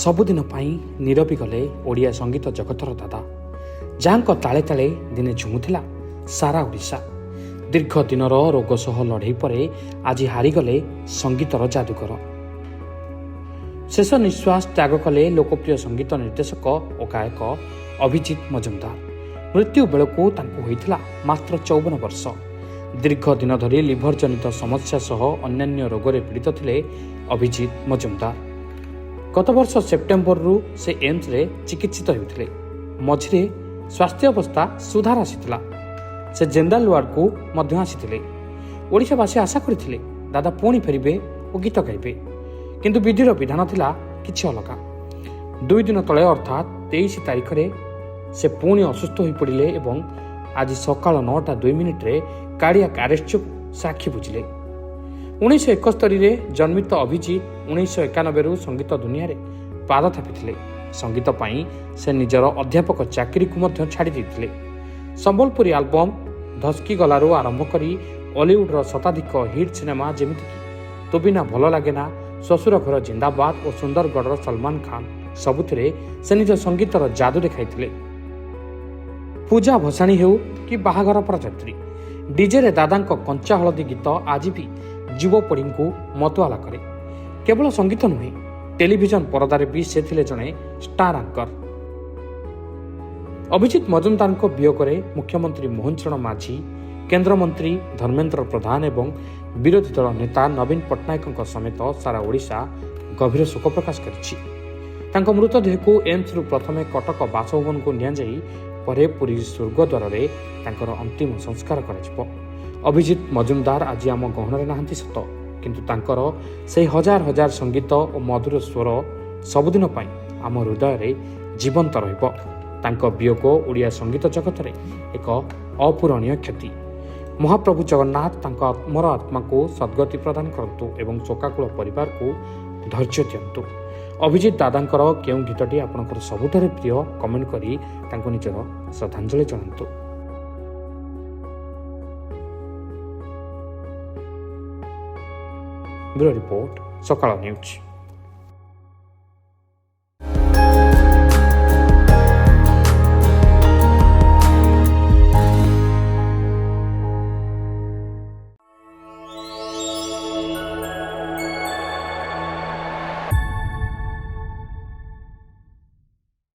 ସବୁଦିନ ପାଇଁ ନିରବି ଗଲେ ଓଡ଼ିଆ ସଙ୍ଗୀତ ଜଗତର ଦାଦା, ଯାହାଙ୍କ ତାଳେ ତାଳେ ଦିନେ ଝୁମୁଥିଲା ସାରା ଓଡ଼ିଶା। ଦୀର୍ଘ ଦିନର ରୋଗ ସହ ଲଢ଼େଇ ପରେ ଆଜି ହାରିଗଲେ ସଙ୍ଗୀତର ଯାଦୁକର। ଶେଷ ନିଶ୍ୱାସ ତ୍ୟାଗ କଲେ ଲୋକପ୍ରିୟ ସଙ୍ଗୀତ ନିର୍ଦ୍ଦେଶକ ଓ ଗାୟକ ଅଭିଜିତ ମଜୁମଦାର। ମୃତ୍ୟୁ ବେଳକୁ ତାଙ୍କୁ ହୋଇଥିଲା ମାତ୍ର 54 ବର୍ଷ। ଦୀର୍ଘ ଦିନ ଧରି ଲିଭର ଜନିତ ସମସ୍ୟା ସହ ଅନ୍ୟାନ୍ୟ ରୋଗରେ ପୀଡ଼ିତ ଥିଲେ ଅଭିଜିତ ମଜୁମଦାର। ଗତ ବର୍ଷ ସେପ୍ଟେମ୍ବରରୁ ସେ ଏମ୍ସରେ ଚିକିତ୍ସିତ ହେଉଥିଲେ। ମଝିରେ ସ୍ୱାସ୍ଥ୍ୟ ଅବସ୍ଥା ସୁଧାର ଆସିଥିଲା। ସେ ଜେନେରାଲ ୱାର୍ଡକୁ ମଧ୍ୟ ଆସିଥିଲେ। ଓଡ଼ିଶାବାସୀ ଆଶା କରିଥିଲେ ଦାଦା ପୁଣି ଫେରିବେ ଓ ଗୀତ ଗାଇବେ, କିନ୍ତୁ ବିଧିର ବିଧାନ ଥିଲା କିଛି ଅଲଗା। 2 ଦିନ ତଳେ ଅର୍ଥାତ୍ 23 ତାରିଖରେ ସେ ପୁଣି ଅସୁସ୍ଥ ହୋଇପଡ଼ିଲେ ଏବଂ ଆଜି ସକାଳ 9:02 କାର୍ଡ଼ିଆକ୍ ଆରେଷ୍ଟ ଯୋଗୁଁ ସାକ୍ଷୀ ବୁଝିଲେ। 1971ରେ ଜନ୍ମିତ ଅଭିଜିତ 1991ରୁ ସଙ୍ଗୀତ ଦୁନିଆରେ ପାଦ ଥାପିଥିଲେ। ସଙ୍ଗୀତ ପାଇଁ ସେ ନିଜର ଅଧ୍ୟାପକ ଚାକିରିକୁ ମଧ୍ୟ ଛାଡ଼ି ଦେଇଥିଲେ। ସମ୍ବଲପୁରୀ ଆଲବମ୍ ଧସ୍କି ଗଲାରୁ ଆରମ୍ଭ କରି ଅଲିଉଡର ଶତାଧିକ ହିଟ୍ ସିନେମା ଯେମିତିକି ତୋ ବିନା ଭଲ ଲାଗେନା, ଶ୍ୱଶୁର ଘର ଜିନ୍ଦାବାଦ ଓ ସୁନ୍ଦରଗଡ଼ର ସଲମାନ ଖାନ, ସବୁଥିରେ ସେ ନିଜ ସଙ୍ଗୀତର ଯାଦୁ ଦେଖାଇଥିଲେ। ପୂଜା ଭସାଣୀ ହେଉ କି ବାହାଘର ବରଯାତ୍ରୀ, ଡିଜେରେ ଦାଦାଙ୍କ କଞ୍ଚା ହଳଦୀ ଗୀତ ଆଜି ବି ଯୁବପିଢ଼ିଙ୍କୁ ମତୁଆଲା କରେ। କେବଳ ସଙ୍ଗୀତ ନୁହେଁ, ଟେଲିଭିଜନ ପରଦାରେ ବି ସେ ଥିଲେ ଜଣେ ଷ୍ଟାର ଆଙ୍କର। ଅଭିଜିତ ମଜୁମଦାରଙ୍କ ବିୟୋଗରେ ମୁଖ୍ୟମନ୍ତ୍ରୀ ମୋହନ ଚରଣ ମାଝୀ, କେନ୍ଦ୍ରମନ୍ତ୍ରୀ ଧର୍ମେନ୍ଦ୍ର ପ୍ରଧାନ ଏବଂ ବିରୋଧୀ ଦଳ ନେତା ନବୀନ ପଟ୍ଟନାୟକଙ୍କ ସମେତ ସାରା ଓଡ଼ିଶା ଗଭୀର ଶୋକ ପ୍ରକାଶ କରିଛି। ତାଙ୍କ ମୃତଦେହକୁ ଏମ୍ସରୁ ପ୍ରଥମେ କଟକ ବାସଭବନକୁ ନିଆଯାଇ ପରେ ପୁରୀ ସ୍ୱର୍ଗଦ୍ୱାରରେ ତାଙ୍କର ଅନ୍ତିମ ସଂସ୍କାର କରାଯିବ। ଅଭିଜିତ ମଜୁମଦାର ଆଜି ଆମ ଗହଣରେ ନାହାନ୍ତି ସତ, କିନ୍ତୁ ତାଙ୍କର ସେହି ହଜାର ହଜାର ସଙ୍ଗୀତ ଓ ମଧୁର ସ୍ୱର ସବୁଦିନ ପାଇଁ ଆମ ହୃଦୟରେ ଜୀବନ୍ତ ରହିବ। ତାଙ୍କ ବିୟୋଗ ଓଡ଼ିଆ ସଙ୍ଗୀତ ଜଗତରେ ଏକ ଅପୂରଣୀୟ କ୍ଷତି। ମହାପ୍ରଭୁ ଜଗନ୍ନାଥ ତାଙ୍କ ଅମର ଆତ୍ମାକୁ ସଦ୍ଗତି ପ୍ରଦାନ କରନ୍ତୁ ଏବଂ ଶୋକାକୁଳ ପରିବାରକୁ ଧୈର୍ଯ୍ୟ ଦିଅନ୍ତୁ। ଅଭିଜିତ ଦାଦାଙ୍କର କେଉଁ ଗୀତଟି ଆପଣଙ୍କର ସବୁଠାରୁ ପ୍ରିୟ, କମେଣ୍ଟ କରି ତାଙ୍କୁ ନିଜର ଶ୍ରଦ୍ଧାଞ୍ଜଳି ଜଣାନ୍ତୁ। ବ୍ୟୁରୋ ରିପୋର୍ଟ, ସକାଳ ନ୍ୟୁଜ୍।